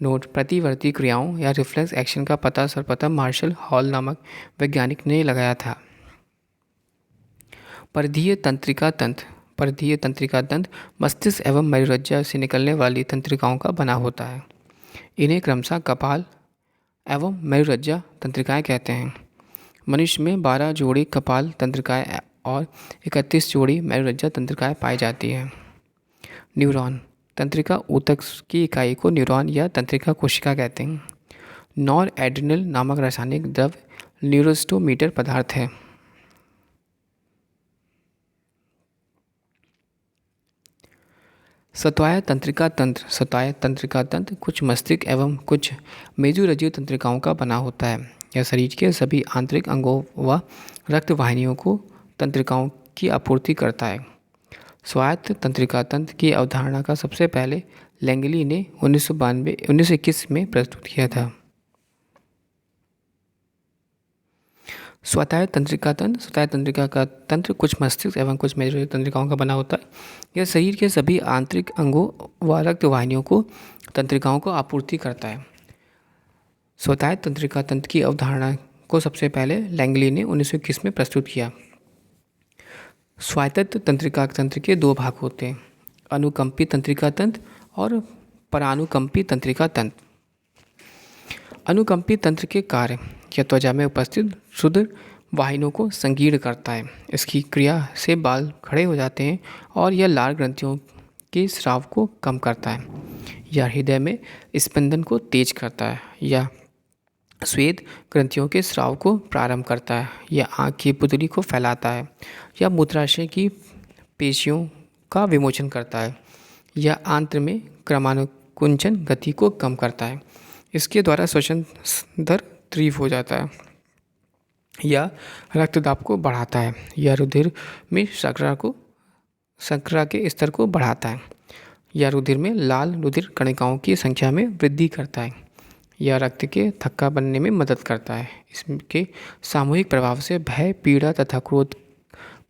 A: नोट: प्रतिवर्ती क्रियाओं या रिफ्लेक्स एक्शन का पता सर्वप्रथम मार्शल हॉल नामक वैज्ञानिक ने लगाया था। परिधीय तंत्रिका तंत्र मस्तिष्क एवं मेरुरज्जा से निकलने वाली तंत्रिकाओं का बना होता है। इन्हें क्रमशः कपाल एवं मेरुरज्जा तंत्रिकाएं कहते हैं। मनुष्य में 12 जोड़ी कपाल तंत्रिकाएं और 31 जोड़ी मेरुरज्जा तंत्रिकाएं पाई जाती हैं। न्यूरॉन तंत्रिका ऊतक की इकाई को न्यूरॉन या तंत्रिका कोशिका कहते हैं। नॉर एड्रिनल नामक रासायनिक द्रव्य न्यूरोस्टोमीटर पदार्थ है। स्वायत्त तंत्रिका तंत्र कुछ मस्तिष्क एवं कुछ मेरुरज्जीय तंत्रिकाओं का बना होता है। यह शरीर के सभी आंतरिक अंगों व रक्त वाहिनियों को तंत्रिकाओं की आपूर्ति करता है। स्वायत्त तंत्रिका तंत्र की अवधारणा का सबसे पहले लैंगली ने 1921 में प्रस्तुत किया था। स्वायत्त तंत्रिका का तंत्र कुछ मस्तिष्क एवं कुछ मेरुरज्जीय तंत्रिकाओं का बना होता है। यह शरीर के सभी आंतरिक अंगों व रक्त वाहिनियों को तंत्रिकाओं को आपूर्ति करता है। स्वायत्त तंत्रिका तंत्र की अवधारणा को सबसे पहले लैंगली ने 1921 में प्रस्तुत किया। स्वायत्त तंत्रिका तंत्र के 2 भाग होते हैं, अनुकंपी तंत्रिका तंत्र और परानुकंपी तंत्रिका तंत्र। अनुकंपी तंत्र के कार्य यह त्वचा में उपस्थित शुद्ध वाहिनियों को संकीर्ण करता है। इसकी क्रिया से बाल खड़े हो जाते हैं और यह लाल ग्रंथियों के स्राव को कम करता है। यह हृदय में स्पंदन को तेज करता है। यह श्वेत ग्रंथियों के स्राव को प्रारंभ करता है। यह आँख की पुतली को फैलाता है। यह मूत्राशय की पेशियों का विमोचन करता है। यह आंत्र में क्रमानुकुंचन गति को कम करता है। इसके द्वारा श्वसन दर तीव्र हो जाता है। यह रक्तदाब को बढ़ाता है। यह रुधिर में शर्करा के स्तर को बढ़ाता है। यह रुधिर में लाल रुधिर कणिकाओं की संख्या में वृद्धि करता है। यह रक्त के थक्का बनने में मदद करता है। इसके सामूहिक प्रभाव से भय, पीड़ा तथा क्रोध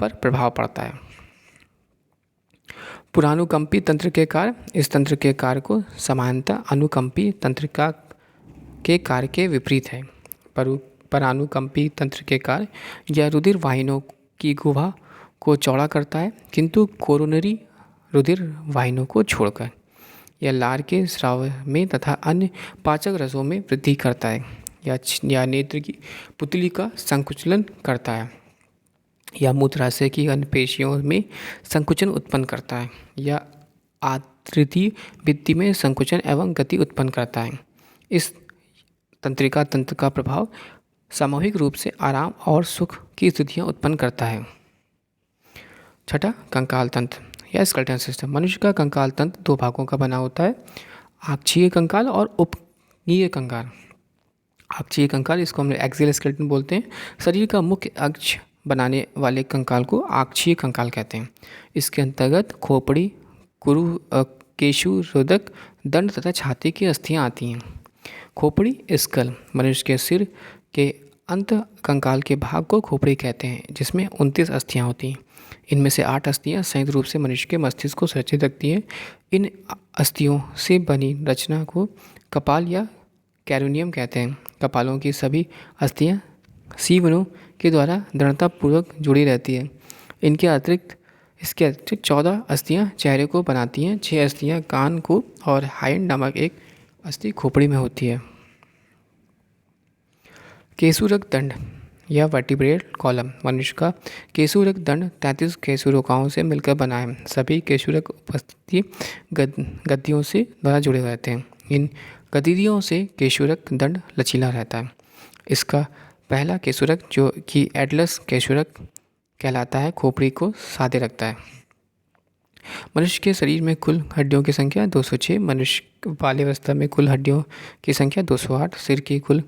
A: पर प्रभाव पड़ता है। पुरानुकंपी तंत्र के कार्य इस तंत्र के कार्य को सामान्यतः अनुकंपी तंत्रिका के कार्य के विपरीत है। परानुकंपी तंत्र के कार्य यह रुधिर वाहिनियों की गुहा को चौड़ा करता है, किंतु कोरोनरी रुधिर वाहिनियों को छोड़कर। यह लार के स्राव में तथा अन्य पाचक रसों में वृद्धि करता है। यह नेत्र की पुतली का संकुचन करता है। यह मूत्राशय की अन्य पेशियों में संकुचन उत्पन्न करता है। यह तृतीय भित्ति में संकुचन एवं गति उत्पन्न करता है। इस तंत्रिका तंत्र का प्रभाव सामूहिक रूप से आराम और सुख की स्थितियाँ उत्पन्न करता है। छठा, कंकाल तंत्र या स्केलेटल सिस्टम। मनुष्य का कंकाल तंत्र दो भागों का बना होता है, अक्षीय कंकाल और उपज्ञीय कंकाल। अक्षीय कंकाल, इसको हम एक्सियल स्केलेटन बोलते हैं। शरीर का मुख्य अक्ष बनाने वाले कंकाल को अक्षीय कंकाल कहते हैं। इसके अंतर्गत खोपड़ी, केशुरोधक, दंड तथा छाती की अस्थियां आती हैं। खोपड़ी स्कल, मनुष्य के सिर के अंत कंकाल के भाग को खोपड़ी कहते हैं, जिसमें 29 अस्थियां होती हैं। इनमें से 8 अस्थियां संयुक्त रूप से मनुष्य के मस्तिष्क को सुरक्षित रखती हैं। इन अस्थियों से बनी रचना को कपाल या कैरोनियम कहते हैं। कपालों की सभी अस्थियां सीवनों के द्वारा दृढ़तापूर्वक जुड़ी रहती है। इसके अतिरिक्त 14 अस्थियां चेहरे को बनाती हैं। 6 अस्थियां कान को और हाइंड नामक एक अस्थि खोपड़ी में होती है। केशुरक दंड या वर्टिब्रल कॉलम। मनुष्य का केशुरक दंड 33 केशुरकाओं से मिलकर बना है। सभी केशुरक उपस्थिति गद्दियों से द्वारा जुड़े रहते हैं। इन गतिविधियों से केशुरक दंड लचीला रहता है। इसका पहला केशुरक, जो कि एटलस केशुरक कहलाता है, खोपड़ी को सादे रखता है। मनुष्य के शरीर में कुल हड्डियों की संख्या 206। मनुष्य बाल्यावस्था में कुल हड्डियों की संख्या 208। सिर की कुल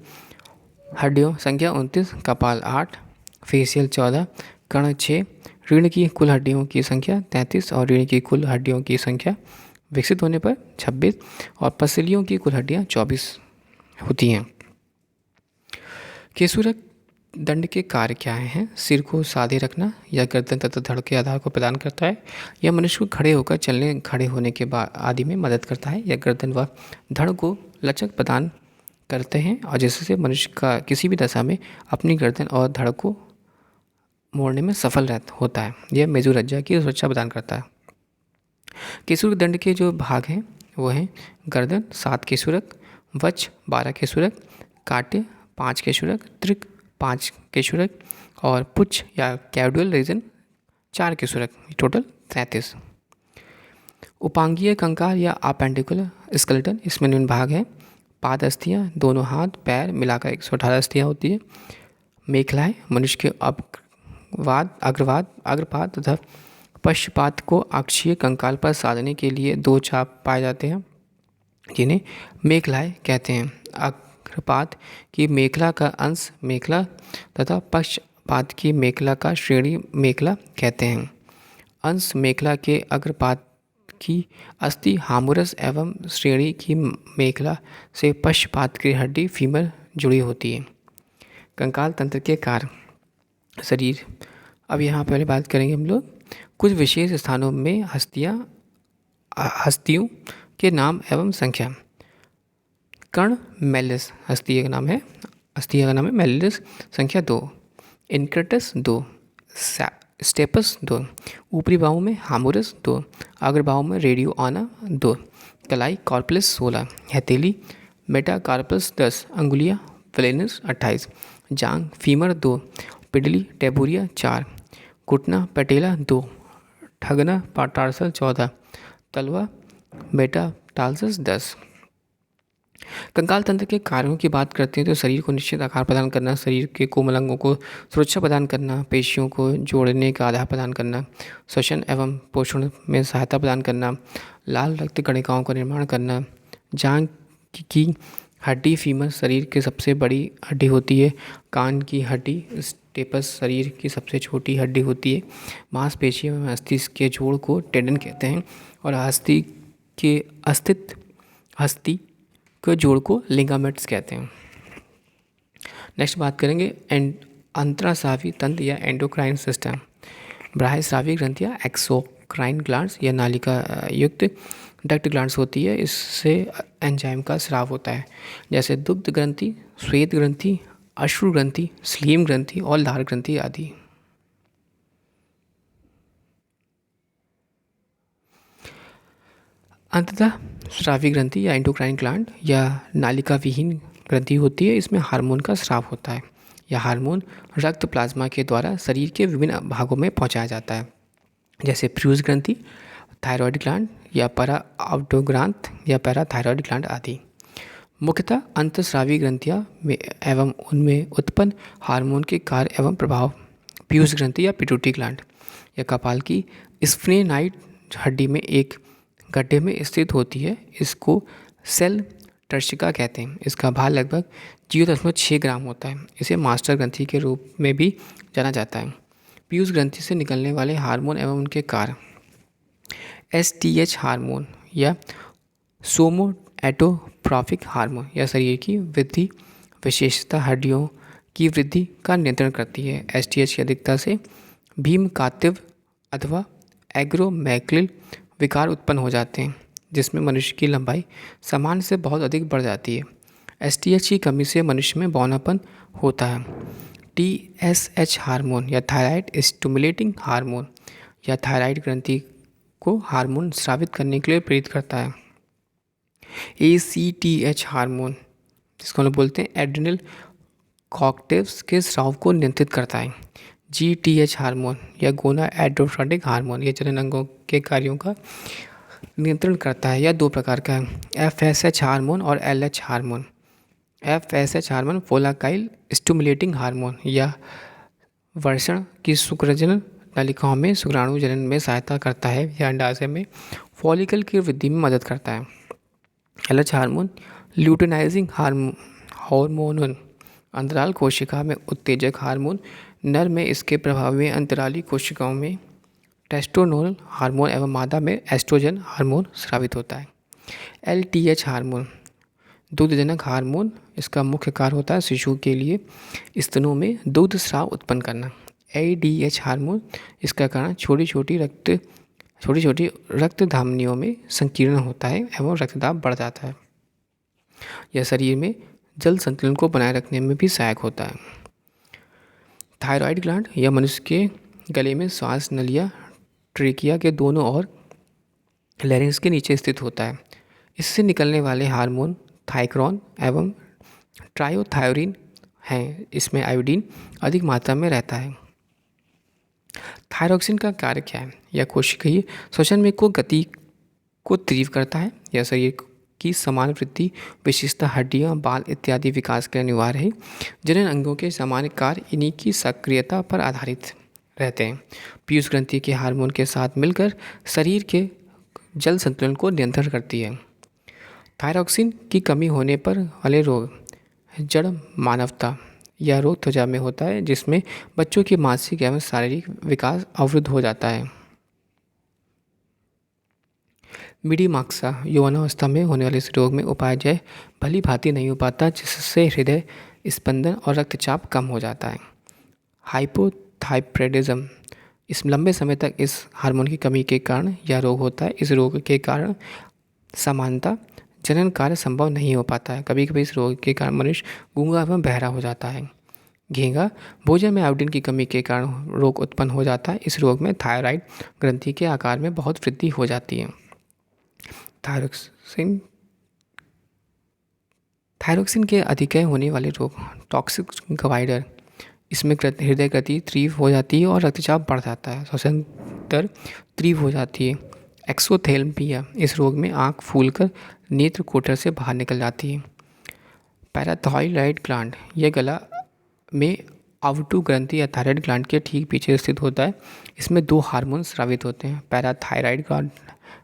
A: हड्डियों संख्या 29, कपाल 8, फेशियल 14, कर्ण 6, रीढ़ की कुल हड्डियों की संख्या 33 और रीढ़ की कुल हड्डियों की संख्या विकसित होने पर 26 और पसलियों की कुल हड्डियाँ 24 होती हैं। केशुरक दंड के कार्य क्या हैं? सिर को सादे रखना या गर्दन तथा धड़ के आधार को प्रदान करता है। यह मनुष्य को खड़े होकर चलने, खड़े होने के बाद आदि में मदद करता है। यह गर्दन व धड़ को लचक प्रदान करते हैं और जिससे मनुष्य का किसी भी दशा में अपनी गर्दन और धड़ को मोड़ने में सफल होता है। यह मेरुरज्जा की सुरक्षा प्रदान करता है। केशुरक दंड के जो भाग हैं वो हैं गर्दन 7 केशुरक, वक्ष 12 केशुरक, काटे 5 केशुरक, त्रिक 5 केशुरक और पुच्छ या कैडुअल रीजन 4 केशुरक, टोटल 33। उपांगीय कंकाल या अपेंडिकुलर स्केलेटन, इसमें निम्न भाग हैं। पाद अस्थियाँ, दोनों हाथ पैर मिलाकर 118 अस्थियाँ होती है। मेखलाएँ, मनुष्य के अग्रपाद तथा पश्चपाद को अक्षीय कंकाल पर साधने के लिए 2 चाप पाए जाते हैं, जिन्हें मेखलाएँ कहते हैं। अग्रपाद की मेखला का अंश मेखला तथा पश्चपाद की मेखला का श्रेणी मेखला कहते हैं। अंश मेखला के अग्रपाद की अस्थि हामुरस एवं श्रेणी की मेखला से पश्चपाद की हड्डी फीमर जुड़ी होती है। कंकाल तंत्र के कार्य। शरीर, अब यहाँ पहले बात करेंगे हम लोग कुछ विशेष स्थानों में हस्तियों के नाम एवं संख्या। कर्ण मेलिस हस्तियों का नाम है मेलिस, संख्या 2। इनक्रटस 2, स्टेपस 2, ऊपरी बाहों में हामुरस 2, अग्र बाहों में रेडियो आना 2, कलाई कॉर्पस 16, हथेली मेटाकार्पस 10, अंगुलियां फ्लेनिस 28, जांग फीमर 2, पिडली टेबुरिया 4, घुटना पेटेला 2, ठगना पाटार्सल 14, तलवा मेटाटार्सस 10। कंकाल तंत्र के कार्यों की बात करते हैं तो शरीर को निश्चित आकार प्रदान करना, शरीर के कोमल अंगों को सुरक्षा प्रदान करना, पेशियों को जोड़ने का आधार प्रदान करना, श्वसन एवं पोषण में सहायता प्रदान करना, लाल रक्त कणिकाओं का निर्माण करना, जांघ की हड्डी फीमर शरीर की सबसे बड़ी हड्डी होती है, कान की हड्डी स्टेपस शरीर की सबसे छोटी हड्डी होती है, मांसपेशियों में अस्थि के जोड़ को टेंडन कहते हैं और हस्ती के जोड़ को लिगामेंट्स कहते हैं। नेक्स्ट बात करेंगे अंतरास्रावी तंत्र या एंडोक्राइन सिस्टम। बाह्यस्रावी ग्रंथियाँ एक्सोक्राइन ग्लैंड्स या नालिका युक्त डक्ट ग्लैंड्स होती है। इससे एंजाइम का स्राव होता है, जैसे दुग्ध ग्रंथि, श्वेत ग्रंथि, अश्रु ग्रंथि, स्लीम ग्रंथि और लार ग्रंथि आदि। अंततः स्रावी ग्रंथि या एंडोक्राइन ग्लैंड या नालिका विहीन ग्रंथि होती है। इसमें हार्मोन का स्राव होता है। यह हार्मोन रक्त प्लाज्मा के द्वारा शरीर के विभिन्न भागों में पहुंचाया जाता है, जैसे फ्यूज ग्रंथि थायरॉयड ग्लैंड या परा आउटोग्रांथ या पैराथायरॉयड ग्लैंड आदि। मुख्यतः अंतःस्रावी ग्रंथियां में एवं उनमें उत्पन्न हार्मोन के कार्य एवं प्रभाव पीयूष ग्रंथि या पिट्यूटरी ग्लैंड या कपाल की स्फ्रेनाइड हड्डी में एक गड्ढे में स्थित होती है। इसको सेल टर्शिका कहते हैं। इसका भार लगभग 0.6 ग्राम होता है। इसे मास्टर ग्रंथि के रूप में भी जाना जाता है। पीयूष ग्रंथि से निकलने वाले हार्मोन एवं उनके कार्य। एसटीएच हार्मोन या सोमैटोट्रोपिक हार्मोन या शरीर की वृद्धि विशेषता हड्डियों की वृद्धि का नियंत्रण करती है। एसटीएच की अधिकता से भीमकातिव अथवा एग्रोमेगलिल विकार उत्पन्न हो जाते हैं, जिसमें मनुष्य की लंबाई सामान्य से बहुत अधिक बढ़ जाती है। एसटीएच की कमी से मनुष्य में बौनापन होता है। टीएसएच हार्मोन या थायराइड स्टिमुलेटिंग हार्मोन या थायराइड ग्रंथि को हार्मोन स्रावित करने के लिए प्रेरित करता है। एसीटीएच हार्मोन, जिसको हम लोग बोलते हैं एड्रिनल कॉर्टेक्स के स्राव को नियंत्रित करता है। जीटीएच हार्मोन या गोनाडोट्रोपिक हार्मोन ये जनन अंगों के कार्यों का नियंत्रण करता है। यह दो प्रकार का है, एफएसएच हार्मोन और LH hormone. FSH hormone follicle stimulating hormone या वर्षण की शुक्रजनन नलिकाओं में शुक्राणु जनन में सहायता करता है या अंडाशय में फॉलिकल की वृद्धि में मदद करता है। एलएच हार्मोन ल्यूटेनाइजिंग हार्मोन अंतराल कोशिका में उत्तेजक हार्मोन। नर में इसके प्रभाव में अंतराली कोशिकाओं में टेस्टोस्टेरोन हार्मोन एवं मादा में एस्ट्रोजन हार्मोन स्रावित होता है। एलटीएच हार्मोन दुग्धजनक हार्मोन। इसका मुख्य कार्य होता है शिशु के लिए स्तनों में दुग्ध स्राव उत्पन्न करना। एडीएच हार्मोन, इसका कारण छोटी छोटी रक्त धमनियों में संकीर्ण होता है एवं रक्तदाब बढ़ जाता है। यह शरीर में जल संतुलन को बनाए रखने में भी सहायक होता है। थायराइड ग्लैंड यह मनुष्य के गले में श्वास नलिया ट्रेकिया के दोनों ओर लैरिंक्स के नीचे स्थित होता है। इससे निकलने वाले हार्मोन थाइक्रोन एवं ट्रायोथायोरिन हैं। इसमें आयोडीन अधिक मात्रा में रहता है। थायरॉक्सिन का कार्य क्या है? यह कोशिकीय श्वसन में को गति को तीव्र करता है। यह शरीर की समान वृद्धि विशेषता हड्डियां, बाल इत्यादि विकास के लिए अनिवार्य है। जनन अंगों के सामान्य कार्य इन्हीं की सक्रियता पर आधारित रहते हैं। पीयूष ग्रंथि के हार्मोन के साथ मिलकर शरीर के जल संतुलन को नियंत्रण करती है। थायरॉक्सिन की कमी होने पर वाले रोग जड़ मानवता यह रोग त्वचा में होता है, जिसमें बच्चों की मानसिक एवं शारीरिक विकास अवरुद्ध हो जाता है। मिडीमाक्सा यौवनावस्था में होने वाले इस रोग में उपाय भली भांति नहीं हो पाता, जिससे हृदय स्पंदन और रक्तचाप कम हो जाता है। हाइपोथायरॉयडिज्म, इस लंबे समय तक इस हार्मोन की कमी के कारण यह रोग होता है। इस रोग के कारण सामान्यतः जनन कार्य संभव नहीं हो पाता है। कभी कभी इस रोग के कारण मनुष्य गूंगा एवं बहरा हो जाता है। घेंगा, भोजन में आयोडीन की कमी के कारण रोग उत्पन्न हो जाता है। इस रोग में थायराइड ग्रंथि के आकार में बहुत वृद्धि हो जाती है। थायरॉक्सिन के अधिकय होने वाले रोग टॉक्सिक गवाइडर, इसमें हृदय गति तीव्र हो जाती है और रक्तचाप बढ़ जाता है। श्वसन दर तीव्र हो जाती है। एक्सोथेल्मिया, इस रोग में आँख फूलकर नेत्र कोटर से बाहर निकल जाती है। पैराथायरॉयड ग्लैंड, यह गला में आउटू ग्रंथि या थायराइड ग्लैंड के ठीक पीछे स्थित होता है। इसमें दो हार्मोन स्रावित होते हैं, पैराथायरॉयड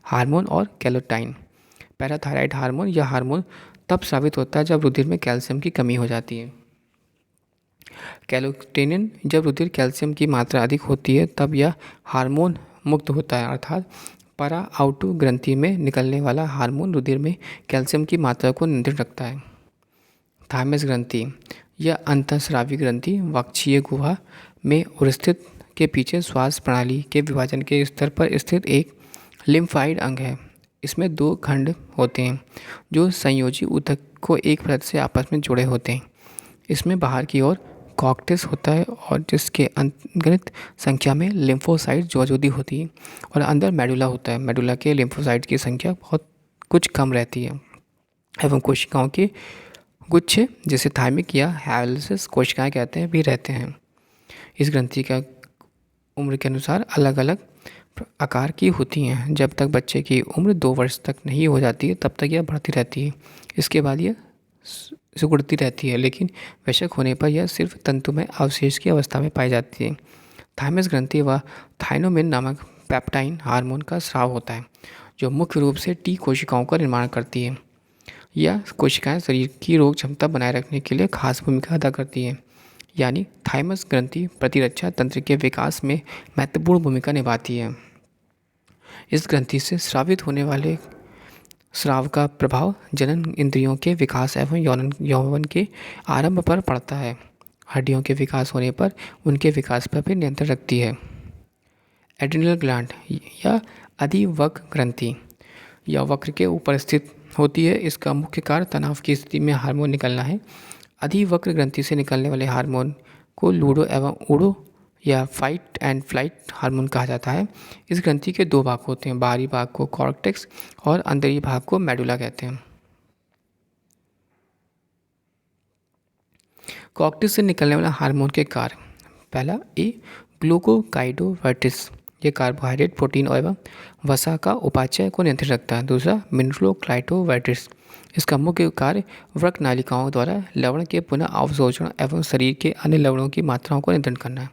A: हार्मोन और कैलोटाइन। पैराथायरॉयड हार्मोन, यह हार्मोन तब स्रावित होता है जब रुधिर में कैल्शियम की कमी हो जाती है। कैलोटेनिन, जब रुधिर कैल्शियम की मात्रा अधिक होती है तब यह हार्मोन मुक्त होता है, अर्थात परा आउटू ग्रंथि में निकलने वाला हार्मोन रुधिर में कैल्शियम की मात्रा को नियंत्रित रखता है। थाइमस ग्रंथि, यह अंतःस्रावी ग्रंथि वक्षीय गुहा में उरस्थित के पीछे श्वास प्रणाली के विभाजन के स्तर पर स्थित एक लिम्फाइड अंग है। इसमें दो खंड होते हैं जो संयोजी ऊतक को एक परत से आपस में जुड़े होते हैं। इसमें बाहर की ओर कॉर्टेक्स होता है और जिसके अनगिनत संख्या में लिम्फोसाइट मौजूद होती है, और अंदर मेडुला होता है। मेडुला के लिम्फोसाइट की संख्या बहुत कुछ कम रहती है एवं कोशिकाओं के गुच्छे, जिसे थाइमिक या हैवल्सिस कोशिकाएं कहते हैं, भी रहते हैं। इस ग्रंथि का उम्र के अनुसार अलग अलग आकार की होती हैं। जब तक बच्चे की उम्र 2 वर्ष तक नहीं हो जाती है तब तक यह बढ़ती रहती है। इसके बाद यह सिकुड़ती रहती है, लेकिन वयस्क होने पर यह सिर्फ तंतुमय अवशेष की अवस्था में पाई जाती है। थाइमस ग्रंथि व थाइनोमिन नामक पेप्टाइन हार्मोन का स्राव होता है, जो मुख्य रूप से टी कोशिकाओं का निर्माण करती है। यह कोशिकाएं शरीर की रोग क्षमता बनाए रखने के लिए खास भूमिका अदा करती हैं। यानी थाइमस ग्रंथि प्रतिरक्षा तंत्र के विकास में महत्वपूर्ण भूमिका निभाती है। इस ग्रंथि से स्रावित होने वाले स्राव का प्रभाव जनन इंद्रियों के विकास एवं यौवन के आरंभ पर पड़ता है। हड्डियों के विकास होने पर उनके विकास पर भी नियंत्रण रखती है। एड्रिनल ग्लैंड या अधिवक्र ग्रंथि या वक्र के ऊपर स्थित होती है। इसका मुख्य कार्य तनाव की स्थिति में हार्मोन निकलना है। अधिवक्र ग्रंथि से निकलने वाले हार्मोन को लूडो एवं ऊडो या फाइट एंड फ्लाइट हार्मोन कहा जाता है। इस ग्रंथि के 2 भाग होते हैं, बाहरी भाग को कॉर्टेक्स और अंदरी भाग को मेडुला कहते हैं। कॉर्टेक्स से निकलने वाला हार्मोन के कार्य, पहला ए ग्लूकोकाइडोवर्टिस, ये कार्बोहाइड्रेट प्रोटीन एवं वसा का उपापचय को नियंत्रित रखता है। दूसरा मिनरलोक्लाइटोवर्टिस, इसका मुख्य कार्य वृक्क नालिकाओं द्वारा लवण के पुनः अवशोषण एवं शरीर के अन्य लवणों की मात्राओं को नियंत्रण करना है।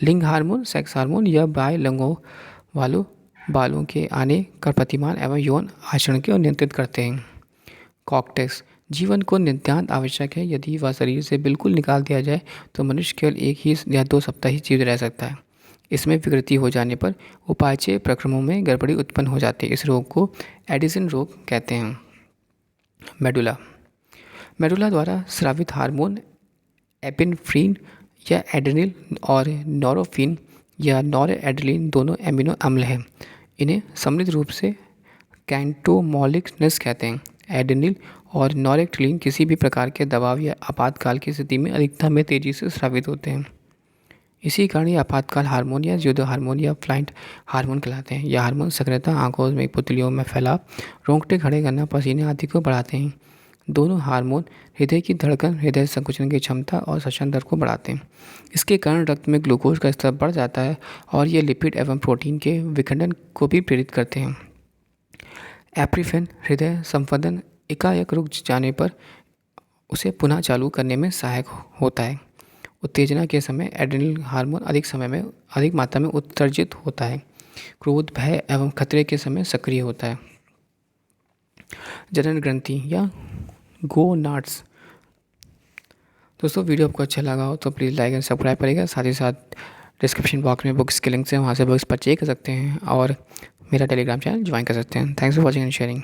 A: लिंग हार्मोन, सेक्स हार्मोन या बाह्य लिंगों वालों बालों के आने का प्रतिमान एवं यौन आचरण को नियंत्रित करते हैं। कॉर्टेक्स जीवन को नितांत आवश्यक है। यदि वह शरीर से बिल्कुल निकाल दिया जाए तो मनुष्य केवल 1 ही या 2 सप्ताह ही जीवित रह सकता है। इसमें विकृति हो जाने पर उपापचय प्रक्रमों में गड़बड़ी उत्पन्न हो जाती है। इस रोग को एडिसन रोग कहते हैं। मेडुला, मेडुला द्वारा स्रावित हार्मोन एपिनेफ्रिन या एड्रेनल और नॉरोफिन या नॉरएड्रेनालिन दोनों एमिनो अम्ल हैं। इन्हें सम्मिलित रूप से कैंटोमोलिक्स कहते हैं। एड्रेनल और नॉरएड्रेनालिन किसी भी प्रकार के दबाव या आपातकाल की स्थिति में अधिकता में तेजी से स्रावित होते हैं। इसी कारण ये आपातकाल हार्मोन या युद्ध हार्मोन या फ्लाइट हार्मोन कहलाते हैं। यह हार्मोन सक्रियता, आंखों में पुतलियों में फैलाव, रोंगटे खड़े करना, पसीने आदि को बढ़ाते हैं। दोनों हार्मोन हृदय की धड़कन, हृदय संकुचन की क्षमता और श्वसन दर को बढ़ाते हैं। इसके कारण रक्त में ग्लूकोज का स्तर बढ़ जाता है और ये लिपिड एवं प्रोटीन के विखंडन को भी प्रेरित करते हैं। एप्रिफेन हृदय संवर्धन एकाएक रुक जाने पर उसे पुनः चालू करने में सहायक होता है। उत्तेजना के समय एड्रेनल हार्मोन अधिक मात्रा में उत्सर्जित होता है। क्रोध, भय एवं खतरे के समय सक्रिय होता है। जनन ग्रंथि या गोनाड्स। दोस्तों वीडियो आपको अच्छा लगा हो तो प्लीज़ लाइक एंड सब्सक्राइब करिएगा। साथ ही साथ डिस्क्रिप्शन बॉक्स में बुक्स के लिंक्स हैं, वहाँ से बुक्स परचेज कर सकते हैं और मेरा टेलीग्राम चैनल ज्वाइन कर सकते हैं। Thanks for watching and sharing.